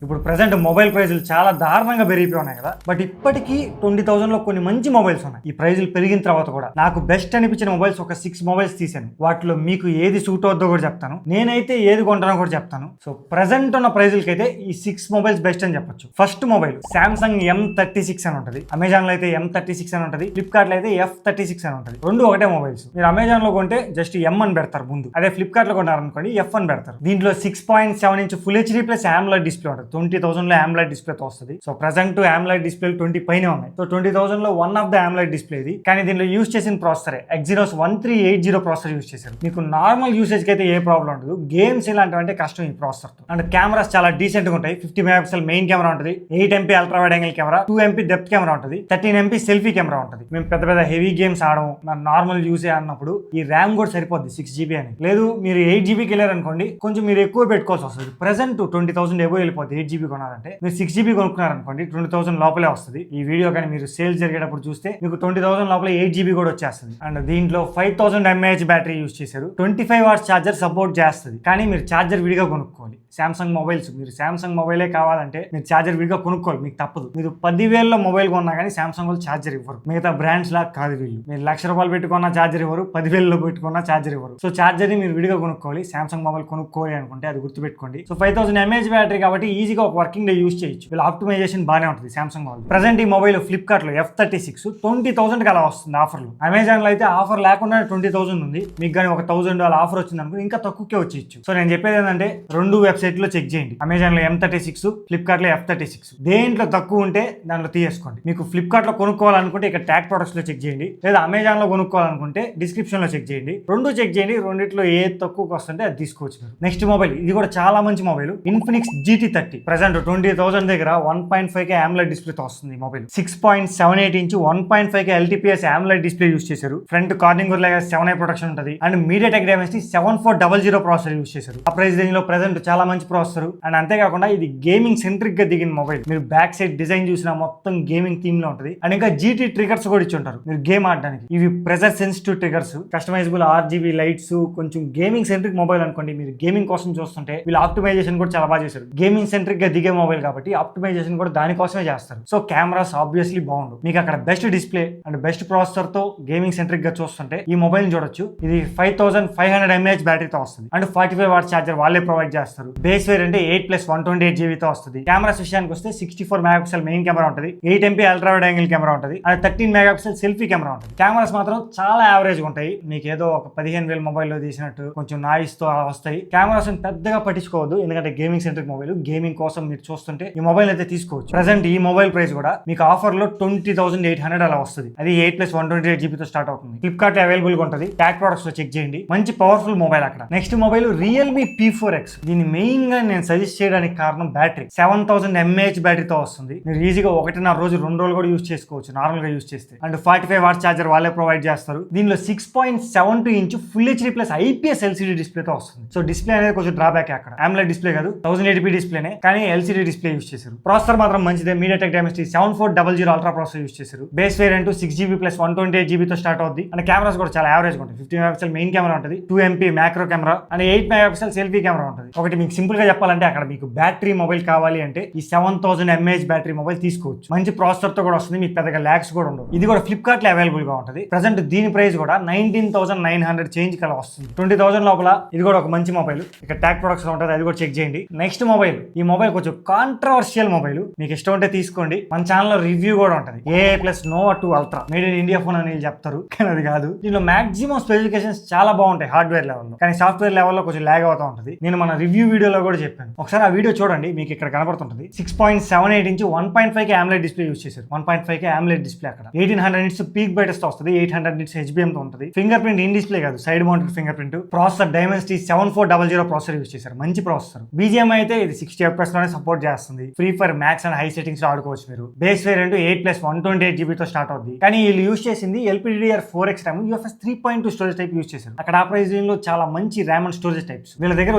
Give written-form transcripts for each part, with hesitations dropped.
ఇప్పుడు present mobile ప్రైజులు చాలా దారుణంగా పెరిగిపోయి కదా. బట్ ఇప్పటికీ 20,000 లో కొన్ని మంచి మొబైల్స్ ఉన్నాయి. ఈ ప్రైజులు పెరిగిన తర్వాత కూడా నాకు బెస్ట్ అనిపించిన మొబైల్స్ ఒక 6 మొబైల్స్ తీసాను. వాటిలో మీకు ఏది సూట్ అవుద్దో కూడా చెప్తాను, నేనైతే ఏది కొంటానో కూడా చెప్తాను. సో ప్రెసెంట్ ఉన్న ప్రైజులకి అయితే ఈ 6 మొబైల్స్ బెస్ట్ అని చెప్పొచ్చు. ఫస్ట్ మొబైల్ సామ్సంగ్ M36 అని ఉంటుంది. అమెజాన్ లో అయితే M36 అని ఉంటుంది, ఫ్లిప్కార్ట్ లో అయితే F36 అని ఉంటుంది. రెండు ఒకటే మొబైల్స్. మీరు అమెజాన్ లో కొంటే జస్ట్ M అని పెడతారు ముందు, అదే ఫ్లిప్కార్ట్ లో కొన్నారనుకోండి F అని పెడతారు. దీంట్లో 6.7 inch full HD plus AMOLED display ఉంటుంది. 20,000 లో AMOLED డిస్ప్లేతో వస్తుంది. సో ప్రెసెంట్ AMOLED డిస్ప్లే 20 పైనే ఉన్నాయి. సో 20,000 లో one of the AMOLED display ఇది. కానీ దీనిలో యూస్ చేసిన ప్రాసెసరే Exynos 1380 ప్రాసెసర్ యూస్ చేశారు. మీకు నార్మల్ యూసేజ్ కి అయితే ఏ ప్రాబ్లం ఉండదు. గేమ్స్ ఇలాంటివంటే కష్టం ఈ ప్రాసెసర్ తో. అండ్ కెమెరాస్ చాలా డీసెంట్ గా ఉంటాయి. 50 మెగాపిక్సెల్ మెయిన్ కెమెరా ఉంటుంది, 8 MP ultra wide angle camera, 2 MP depth camera ఉంటుంది, 13 MP సెల్ఫీ కెమెరా ఉంటుంది. మేము పెద్ద పెద్ద హెవీ గేమ్స్ ఆడము, నార్మల్ యూస్ అన్నప్పుడు ఈ ర్యామ్ కూడా సరిపోద్ది 6GB అని. లేదు మీరు 8GBకి వెళ్ళారనుకోండి, కొంచెం మీరు ఎక్కువ పెట్టుకోవాల్సి వస్తుంది. ప్రెసెంట్ 20,000 ఎబో వెళ్ళిపోద్ది 8GB కొనాలంటే. మీరు 6GB కొనుక్కున్నారనుకోండి 20,000 లోపలే వస్తుంది. ఈ వీడియో కానీ మీరు సేల్స్ జరిగేటప్పుడు చూస్తే మీకు 20,000 లోపల 8GB కూడా వచ్చేస్తుంది. అండ్ దీంట్లో 5000 mAh బ్యాటరీ యూస్ చేశారు. 25 వాట్స్ ఛార్జర్ సపోర్ట్ చేస్తుంది. కానీ మీరు ఛార్జర్ విడిగా కొనుక్కోవాలి. సామ్సంగ్ మొబైల్స్, మీరు సామ్సంగ్ మొబైలే కావాలంటే మీరు ఛార్జర్ విడిగా కొనుక్కోవాలి, మీకు తప్పదు. మీరు 10,000లో మొబైల్ కొన్నా కానీ సామ్సంగ్ వాళ్ళు ఛార్జర్ ఇవ్వరు. మిగతా బ్రాండ్స్ లాగా కాదు వీళ్ళు. మీరు ₹1,00,000 పెట్టుకున్న ఛార్జర్ ఇవ్వరు, 10,000లో పెట్టుకున్న ఛార్జర్ ఇవ్వరు. సో ఛార్జర్ ని మీరు విడిగా కొనుక్కోవాలి. సామ్సంగ్ మొబైల్ కొనుక్కోవాలి అనుకుంటే అది గుర్తుపెట్టుకోండి. సో 5000 mAh బ్యాటరీ కాబట్టి ఈజీగా ఒక వర్కింగ్ డే యూస్ చేయొచ్చు. వీళ్ళ ఆప్టిమైజేషన్ బాగానే ఉంటుంది సామ్సంగ్ వాళ్ళు. ప్రెసెంట్ ఈ మొబైల్ ఫ్లిప్కార్ట్ లో F36 20,000 కి అలా వస్తుంది ఆఫర్లు. అమెజాన్ లో అయితే ఆఫర్ లేకుండా 20,000 ఉంది. మీకు కానీ ఒక $1,000 ఆఫర్ వచ్చింది అనుకో ఇంకా తక్కువకే వచ్చేయచ్చు. సో నేను చెప్పేది ఏంటంటే రెండు వెబ్సైట్ లో చెక్ చేయండి. అమెజాన్ లో M36, ఫ్లిప్కార్ట్ లో F36. దేంట్లో తక్కువ ఉంటే దాంట్లో తీసుకోండి. మీకు ఫ్లిప్కార్ట్ లో కొనుక్కోవాలనుకుంటే ఇక్కడ ట్యాగ్ ప్రొడక్ట్స్ లో చెక్ చేయండి, లేదా అమెజాన్ లో కొనుక్కోవాలనుకుంటే డిస్క్రిప్షన్ లో చెక్ చేయండి. రెండు చెక్ చేయండి, రెండిట్లో ఏది తక్కువకి వస్తుంటే అది తీసుకోవచ్చు మీరు. నెక్స్ట్ మొబైల్ ఇది కూడా చాలా మంచి మొబైల్, ఇన్ఫినిక్స్ GT30. ప్రెసెంట్ 20,000 దగ్గర 1.5K AMOLED డిస్ప్లేతో వస్తుంది ఈ mobile. 6.78 inch 1.5K LTPS AMOLED display use చేశారు. Front Corning Gorilla 7i protection ఉంటుంది. And MediaTek Dimensity 7400 processor use చేశారు. ఆ ప్రైస్ రేంజ్ లో ప్రెసెంట్ చాలా మంచి ప్రాసెసర్. అండ్ అంతేకాకుండా ఇది గేమింగ్ సెంట్రిక్ గా దిగిన మొబైల్. మీరు బ్యాక్ సైడ్ డిజైన్ చూసినా మొత్తం గేమింగ్ థీమ్ లో ఉంటుంది. అండ్ ఇంకా GT ట్రిగర్స్ కూడా ఇచ్చి ఉంటారు మీరు గేమ్ ఆడడానికి. ఇవి pressure sensitive triggers, customisable RGB lights, కొంచెం గేమింగ్ సెంట్రిక్ మొబైల్ అనుకోండి. మీరు గేమింగ్ కోసం చూస్తుంటే వీళ్ళు ఆప్టిమైజేషన్ కూడా చాలా బాగా చేశారు. గేమింగ్ సెంట్రిక్ గా దిగే మొబైల్ కాబట్టి ఆప్టిమైజేషన్ కూడా దానికోసమే చేస్తారు. సో కెమెరాస్ ఆబ్వియస్లీ బాగుండు. మీకు అక్కడ best display and best processor తో గేమింగ్ సెంట్రిక్ గా చూస్తుంటే ఈ మొబైల్ చూడొచ్చు. ఇది 5500 mAh బ్యాటరీతో వస్తుంది. అండ్ 45 వాట్స్ ఛార్జర్ వాళ్ళే ప్రొవైడ్ చేస్తారు. బేస్ వేరియంట్ 8+128GB తో వస్తుంది. కెమెరాస్ విషయానికి వస్తే 64 మెగాపిక్సెల్ మెయిన్ కెమెరా ఉంటుంది, 8 MP ultra wide angle camera ఉంటుంది, అండ్ 13 మెగాపిక్సెల్ సెల్ఫీ కెమెరా ఉంటుంది. కెమెరాస్ మాత్రం చాలా యావరేజ్ ఉంటాయి. మీకు ఏదో ఒక 15,000 మొబైల్ లో తీసినట్టు కొంచెం నాయిస్ తో అలా వస్తాయి. కెమెరాస్ పెద్దగా పట్టించుకోవద్దు, ఎందుకంటే గేమింగ్ సెంట్రిక్ మొబైల్. గేమింగ్ కోసం మీరు చూస్తుంటే ఈ మొబైల్ అయితే తీసుకోవచ్చు. ప్రెసెంట్ ఈ మొబైల్ ప్రైస్ కూడా మీకు ఆఫర్ లో 20,800 అలా వస్తుంది. అది 8+128GB తో స్టార్ట్ అవుతుంది. ఫ్లిప్కార్ట్ లో అవైలబుల్ గా ఉంటుంది. ట్యాగ్ ప్రొడక్ట్స్ లో చెక్ చేయండి. మంచి పవర్ఫుల్ మొబైల్ అక్కడ. Next mobile Realme P4X. దీన్ని మెయిన్ గా నేను సజెస్ట్ చేయడానికి కారణం బ్యాటరీ. 7000 mAh బ్యాటరీతో వస్తుంది. మీరు ఈజీగా 1.5 రోజు 2 రోజులు కూడా యూస్ చేసుకోవచ్చు నార్మల్ గా యూస్ చేస్తే. అండ్ 45 వాట్స్ ఛార్జర్ వాళ్ళే ప్రొవైడ్ చేస్తారు. దీనిలో 6.72 inch full HD plus IPS LCD డిస్ప్లేతో వస్తుంది. సో డిస్ప్లే అనేది కొంచెం డ్రాబ్యాక్. అక్కడ AMOLED డిస్ప్లే కాదు, 1080p డిస్ప్లేనే, కానీ LCD డిస్ప్లే యూస్ చేశారు. ప్రాసెసర్ మాత్రం మంచిదే. MediaTek Dimensity 7400 ultra processor use చేశారు. Base variant 6GB plus 128GB తో స్టార్ట్ అవుతుంది. అండ్ కెమెరాస్ కూడా చాలా యావరేజ్ ఉంటాయి. 50 మెగాపిక్సెల్ మెయిన్ కెమెరా ఉంటుంది, 2 MP macro camera, and 8 megapixel selfie camera ఉంటుంది. ఒకటి మీకు సింపుల్ గా చెప్పాలంటే అక్కడ మీకు బ్యాటరీ మొబైల్ కావాలి అంటే ఈ 7000 mAh బ్యాటరీ మొబైల్ తీసుకోవచ్చు. మంచి ప్రాసెసర్ తో కూడా వస్తుంది. మీకు పెద్దగా ల్యాక్స్ కూడా ఉండవు. ఇది కూడా ఫ్లిప్కార్ట్ లో అవైలబుల్ గా ఉంటుంది. ప్రెసెంట్ దీని ప్రైస్ కూడా 19,900 చేంజ్ కలా వస్తుంది. 20,000 లోపల ఇది కూడా ఒక మంచి మొబైల్. ఇక్కడ ట్యాగ్ ప్రొడక్ట్స్ లో ఉంటుంది, అది కూడా చెక్ చేయండి. నెక్స్ట్ మొబైల్, ఈ మొబైల్ కొంచెం కాంట్రవర్షియల్ మొబైల్. మీకు ఇష్టం ఉంటే తీసుకోండి. మన ఛానల్ లో రివ్యూ కూడా ఉంటుంది. AI+Nova 2 Ultra made in India phone అని చెప్తారు, కానీ అది కాదు. దీనిలో మాక్సిమం స్పెసిఫికేషన్స్ చాలా బాగుంటాయి హార్డ్వేర్ లెవెల్లో, కానీ సాఫ్ట్వేర్ లెవెల్లో కొంచెం లాగ్ అవుతూ ఉంటుంది. నేను మన రివ్యూ వీడియోలో కూడా చెప్పాను, ఒకసారి ఆ వీడియో చూడండి, మీకు ఇక్కడ కనబడుతుంటుంది. 6.78 inch 1.5K AMOLED display use చేశారు. 1.5K AMOLED డిస్ప్లే అక్కడ 1800 నిట్స్ పీక్ బ్రైట్నెస్ తో వస్తుంది. 800 నిట్స్ HBM తో ఉంటుంది. ఫింగర్ ప్రింట్ ఇన్ డిస్ప్లే కాదు, side mounted finger print. Processor Dimensity 7400 processor use చేశారు. మంచి ప్రాసెసర్. BGM అయితే ఇది 60 FPS లోనే సపోర్ట్ చేస్తుంది. Free fire max and high settings లో ఆడుకోవచ్చు మీరు. బేస్ వేరియంట్ 8+128GB తో స్టార్ట్ అవుతుంది. కానీ వీళ్ళు యూస్ చేసింది LPDDR4X RAM, UFS 3.2 storage type use చేశారు. అక్కడ ఆ ప్రైస్ లో చాలా మంచి ర్యామ్ అండ్ స్టోరేజ్ టైప్స్. వీళ్ళ దగ్గర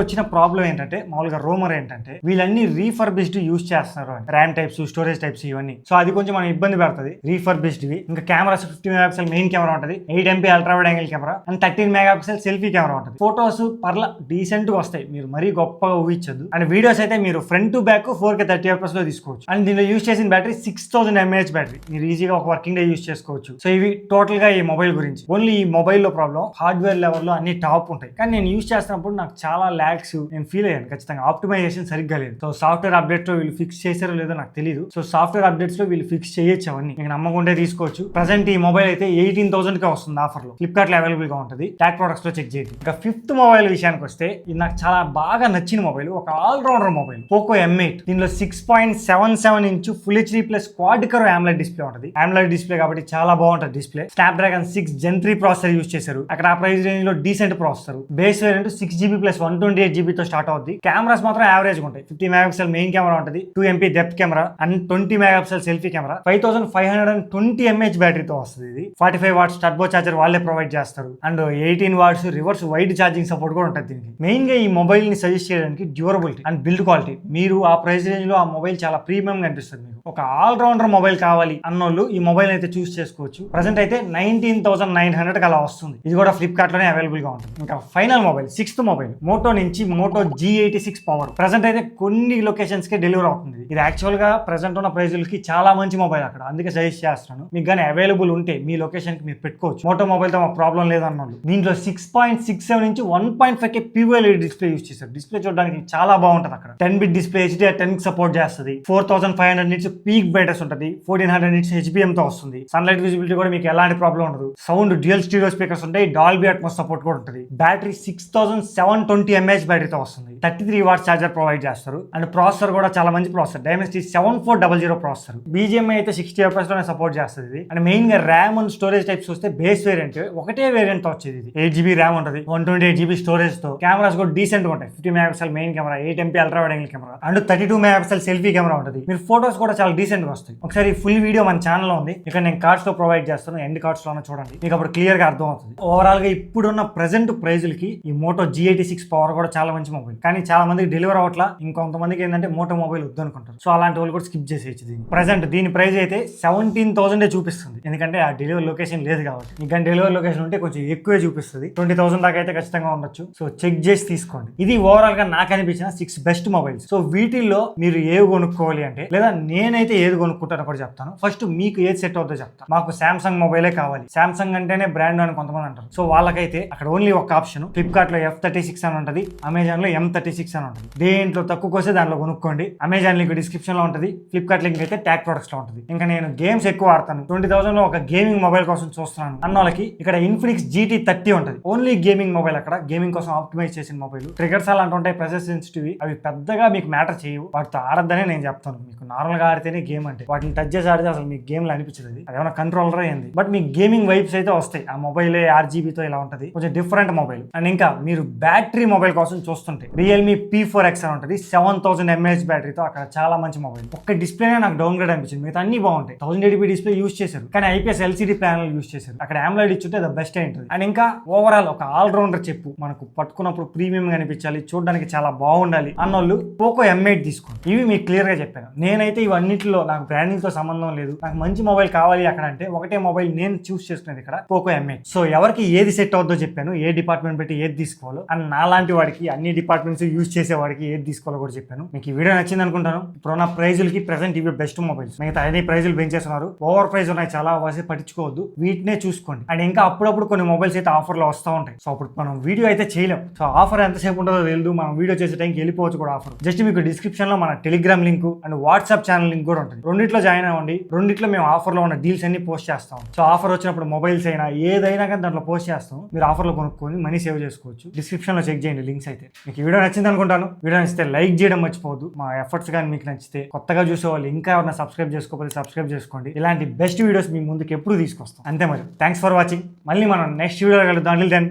వచ్చిన ప్రాబ్లం ఏంటంటే, మామూలుగా రూమర్ ఏంటంటే వీళ్ళన్ని రీఫర్బిష్డ్ యూస్ చేస్తున్నారు అని, ర్యామ్ టైప్స్ స్టోరేజ్ టైప్స్ ఇవన్నీ. సో అది కొంచెం మనం ఇబ్బంది పెడుతుంది రీఫర్బిష్డ్ వి. ఇంకా కెమెరాస్ 50 మెగాపిక్సెల్ మెయిన్ కెమెరా ఉంటుంది, 8 MP ultra wide angle camera, and 13 megapixel selfie camera ఉంటుంది. ఫోటోస్ పర్లా డీసెంట్ గా వస్తాయి, మీరు మరీ గొప్పగా ఊహించదు. అండ్ వీడియోస్ అయితే మీరు front to back 4K 30fps లో తీసుకోవచ్చు. అండ్ దీనిలో యూస్ చేసిన బ్యాటరీ 6000 mAh బ్యాటరీ. మీరు ఈజీగా ఒక వర్కింగ్ డే యూస్ చేసుకోవచ్చు. సో ఇవి టోటల్ గా ఈ మొబైల్ గురించి. ఓన్లీ ఈ మొబైల్ లో ప్రాబ్లం హార్డ్వేర్ లెవెల్లో అన్ని టాప్ ఉంటాయి, కానీ నేను యూస్ చేస్తున్నప్పుడు నాకు చాలా ల్యాగ్స్ నేను ఫీల్ అయ్యాను. ఖచ్చితంగా ఆప్టిమైజేషన్ సరిగ్గా లేదు. సో సాఫ్ట్వేర్ అప్డేట్ లో వీళ్ళు ఫిక్స్ చేశారో లేదో నాకు తెలియదు. సో సాఫ్ట్వేర్ అప్డేట్స్ లో వీళ్ళు ఫిక్స్ చేయొచ్చు అవన్నీ. మీకు నమ్మకుంటే తీసుకోవచ్చు. ప్రజెంట్ ఈ మొబైల్ అయితే 18,000 కే వస్తుంది ఆఫర్ లో. ఫ్లిప్కార్ట్ లో అవైలబుల్ గా ఉంటుంది. ట్యాగ్ ప్రొడక్ట్స్ లో చెక్ చేయండి. ఇంకా ఫిఫ్త్ మొబైల్ విషయానికి వస్తే ఇది నాకు చాలా బాగా నచ్చిన మొబైల్, ఒక ఆల్రౌండర్ మొబైల్, పోకో M8. దీనిలో 6.77 inch full HD plus quad curve AMOLED display ఉంటుంది. AMOLED డిస్ప్లే కాబట్టి చాలా బాగుంటుంది display. Snapdragon 6 Gen 3 processor use చేశారు. అక్కడ ఆ ప్రైస్ రేంజ్ లో decent processor. Base variant 6GB plus 128GB తో స్టార్ట్ అవుతుంది. కెమెరాస్ మాత్రం యావరేజ్ ఉంటాయి. 50 MP మెయిన్ కెమెరా ఉంటుంది, 2 MP depth camera and 20 MP selfie camera. 5520 mAh బ్యాటరీతో వస్తుంది. ఇది 45 వాట్స్ టర్బో చార్జర్ వాళ్ళే ప్రొవైడ్ చేస్తారు. And 18 watts reverse wired charging support కూడా ఉంటుంది దీనికి. మెయిన్ గా ఈ మొబైల్ ని సజెస్ట్ చేయడానికి డ్యూరబిలిటీ అండ్ బిల్డ్ క్వాలిటీ. మీరు ఆ ప్రైస్ రేంజ్ లో ఆ మొబైల్ చాలా ప్రీమియం గా అనిపిస్తుంది. మీకు ఒక ఆల్రౌండర్ మొబైల్ కావాలి అన్నోళ్ళు ఈ మొబైల్ అయితే చూస్ చేసుకోవచ్చు. ప్రెసెంట్ అయితే 19,900 అలా వస్తుంది. ఇది కూడా ఫ్లిప్కార్ట్ లోనే అవైలబుల్ గా ఉంటుంది. ఇంకా final mobile, sixth mobile, moto నుంచి మోటో G86 పవర్. ప్రెసెంట్ అయితే కొన్ని లొకేషన్స్ కి డెలివరీ అవుతుంది. ఇది యాక్చువల్ గా ప్రెసెంట్ ఉన్న ప్రైజులకి చాలా మంచి మొబైల్ అక్కడ, అందుకే సజెస్ట్ చేస్తాను. మీకు కానీ అవైలబుల్ ఉంటే మీ లొకేషన్ కి మీరు పెట్టుకోవచ్చు. మోటో మొబైల్ తో మాకు ప్రాబ్లం లేదన్నోళ్ళు. దీంట్లో 6.67 inch 1.5K POLED display use చేశారు. డిస్ప్లే చూడడానికి చాలా బాగుంటుంది. అక్కడ 10-bit డిస్ప్లే HDR10 సపోర్ట్ చేస్తుంది. 4500 నిట్స్ పీక్ బ్రైట్నెస్ ఉంటుంది. 1400 నిట్స్ HBM తో వస్తుంది. సన్లైట్ విజిబిలిటీ కూడా మీకు ఎలాంటి ప్రాబ్లం ఉండదు. సౌండ్ డ్యూయల్ స్టీరియో స్పీకర్స్ ఉంటాయి. డాల్బీ అట్మాస్ సపోర్ట్ కూడా ఉంటుంది. బ్యాటరీ 6720 mAh బ్యాటరీతో వస్తుంది. 33 వాట్స్ చార్జర్ ప్రొవైడ్ చేస్తారు. అండ్ ప్రాసెసర్ కూడా చాలా మంచి ప్రాసెసర్, Dimensity 7400 ప్రాసెసర్. BGMI అయితే 60 FPS లోనే సపోర్ట్ చేస్తుంది. అండ్ మెయిన్ గా ర్యామ్ అండ్ స్టోరేజ్ టైప్స్ వస్తే బేస్ వేరియంట్ ఒకటే వేరియంట్ తో వచ్చేది. 8GB ర్యామ్ ఉంటుంది, 128GB స్టోరేజ్ తో. కెమెరాస్ కూడా డీసెంట్ గా ఉంటాయి. 50 MP main camera, 8 MP ultra wide angle camera and 32 MP selfie camera ఉంటుంది. మీరు ఫోటోస్ కూడా చాలా డీసెంట్ గా వస్తాయి. ఒకసారి ఫుల్ వీడియో మన ఛానల్లో ఉంది, ఇక్కడ నేను కార్డ్స్ లో ప్రొవైడ్ చేస్తాను. ఎండ్ కార్డ్స్ లోనే చూడండి, మీకు అప్పుడు క్లియర్ గా అర్థం అవుతుంది. ఓవరాల్ గా ఇప్పుడున్న ప్రెసెంట్ ప్రైజులకి ఈ మోటో G86 పవర్ కూడా చాలా మంచి మొబైల్, కానీ చాలా మందికి డెలివర్ అవ్వట్లా. ఇంకొంతమందికి ఏంటంటే మోటో మొబైల్ వద్దు అనుకుంటారు. సో అలాంటి వాళ్ళు కూడా స్కిప్ చేసేయచ్చు. దీన్ని ప్రెసెంట్ దీని ప్రైస్ అయితే 17,000 చూపిస్తుంది, ఎందుకంటే ఆ డెలివరీ లొకేషన్ లేదు కాబట్టి. ఇంకా డెలివరీ లొకేషన్ ఉంటే కొంచెం ఎక్కువే చూపిస్తుంది. 20,000 దాకా అయితే ఖచ్చితంగా ఉండొచ్చు. సో చెక్ చేసి తీసుకోండి. ఇది ఓవరాల్ గా నాకు అనిపించిన 6 బెస్ట్ మొబైల్స్. సో వీటిల్లో మీరు ఏవి కొనుక్కోవాలి అంటే, లేదా నేనైతే ఏది కొనుక్కుంటానో కూడా చెప్తాను. ఫస్ట్ మీకు ఏది సెట్ అవుతుందో చెప్తాను. మాకు సామ్సంగ్ మొబైలే కావాలి, సామ్సంగ్ అంటేనే బ్రాండ్ అని కొంతమంది అంటారు. సో వాళ్ళకైతే అక్కడ ఓన్లీ ఒక ఆప్షన్, ఫ్లిప్కార్ట్ లో F36 అని ఉంటుంది, అమెజాన్ లో M36 అని ఉంటుంది. దేంట్లో తక్కువ వస్తే దాంట్లో కొనుక్కోండి. అమెజాన్ లింక్ డిస్క్రిప్షన్ లో ఉంటుంది, ఫ్లిప్కార్ట్ లింక్ అయితే ట్యాగ్ ప్రొడక్ట్స్ లో ఉంటుంది. ఇంకా నేను గేమ్స్ ఎక్కువ ఆడతాను, 20,000 లో ఒక గేమింగ్ మొబైల్ కోసం చూస్తున్నాను అన్న వాళ్ళకి ఇక్కడ Infinix GT30 ఉంటుంది. ఓన్లీ గేమింగ్ మొబైల్, అక్కడ గేమింగ్ కోసం ఆప్టిమైజ్ చేసిన మొబైల్. ట్రిగర్స్ అలాంటి ఉంటాయి, ప్రెషర్ సెన్సిటివ్, అవి పెద్దగా మీకు మ్యాటర్ చేయవు. వాటితో ఆడద్దనే నేను చెప్తాను. మీకు నార్మల్ గా ఆడితేనే గేమ్ అంటే, వాటిని టచ్ చేసి ఆడితే అసలు మీకు గేమ్ లో అనిపించదు. అది ఏమైనా కంట్రోలర్ అయింది, బట్ మీకు గేమింగ్ వైబ్స్ అయితే వస్తాయి. ఆ మొబైల్ RGB తో ఇలా ఉంటుంది, కొంచెం డిఫరెంట్ మొబైల్. అండ్ ఇంకా మీరు బ్యాటరీ మొబైల్ కోసం చూస్తుంటే Realme P4X అని ఉంటుంది, 7000 mAh బ్యాటరీతో. అక్కడ చాలా మంచి మొబైల్. ఒక్క డిస్ప్లేనే నాకు డౌన్ గ్రేడ్ అనిపించింది, మిగతా అన్ని బాగుంటాయి. 1080p డిస్ప్లే యూస్ చేశారు, కానీ IPS LCD ప్యానల్ యూస్ చేశారు. అక్కడ AMOLED ఇచ్చుంటే ద బెస్ట్ ఉంటుంది. అండ్ ఇంకా ఓవరాల్ ఒక ఆల్రౌండర్ చెప్పు, మనకు పట్టుకున్నప్పుడు ప్రీమియం గా అనిపించాలి, చూడడానికి చాలా బాగుండాలి అన్నోళ్ళు పోకో M8 తీసుకోండి. ఇవి మీకు క్లియర్ గా చెప్పాను. నేనైతే ఇవన్నిటిలో నాకు బ్రాండింగ్ తో సంబంధం లేదు, నాకు మంచి మొబైల్ కావాలి అక్కడ అంటే ఒకటే మొబైల్ నేను చూస్ చేసుకునేది ఇక్కడ, పోకో M8. సో ఎవరికి ఏది సెట్ అవుతుందో చెప్పాను, ఏ డిపార్ట్మెంట్ పెట్టి ఏది తీసుకోవాలో. అండ్ నాలాంటి వాడికి అన్ని డిపార్ట్మెంట్స్ యూజ్ చేసే వాడికి ఏది తీసుకోవాలో కూడా చెప్పాను. మీకు ఈ వీడియో నచ్చింది అనుకుంటాను. ఇప్పుడున్న ప్రైజులకి ప్రెసెంట్ ఇవి బెస్ట్ మొబైల్స్. మిగతా అన్ని ప్రైజులు పెంచేస్తున్నారు, ఓవర్ ప్రైజ్ ఉన్నాయి చాలా, వాసి పట్టించుకోవద్దు, వీటినే చూసుకోండి. అండ్ ఇంకా అప్పుడప్పుడు కొన్ని మొబైల్స్ అయితే ఆఫర్ లో వస్తూ ఉంటాయి. సో అప్పుడు మనం వీడియో అయితే చేయలేం. సో ఆఫర్ ఎంతసేపు ఉంటుందో తెలియదు, మనం వీడియో చేసే టైంకి వెళ్ళిపోవచ్చు కూడా ఆఫర్. జస్ట్ మీకు డిస్క్రిప్షన్ లో మన Telegram link and WhatsApp channel link కూడా ఉంటుంది. రెండిట్లో జాయిన్ అవ్వండి. రెండిట్లో మేము ఆఫర్ లో ఉన్న డీల్స్ అన్ని పోస్ట్ చేస్తాం. సో ఆఫర్ వచ్చినప్పుడు మొబైల్స్ అయినా ఏదైనా కానీ దాంట్లో పోస్ట్ చేస్తాం. మీరు ఆఫర్ లో కొనుక్కొని మనీ సేవ్ చేసుకోవచ్చు. డిస్క్రిప్షన్ లో చెక్ చేయండి లింక్స్ అయితే. మీకు ఈ వీడియో నచ్చింది అనుకుంటాను. వీడియో నచ్చితే లైక్ చేయడం మర్చిపోవద్దు. మా ఎఫర్ట్స్ కానీ మీకు నచ్చితే, కొత్తగా చూసే వాళ్ళు ఇంకా ఎవరైనా సబ్స్క్రైబ్ చేసుకోకపోతే సబ్స్క్రైబ్ చేసుకోండి. ఇలాంటి బెస్ట్ వీడియోస్ మీ ముందుకు ఎప్పుడు తీసుకొస్తాం. అంతే మరి. Thanks for watching. మళ్ళీ మనం నెక్స్ట్ వీడియో కలుద్దాం.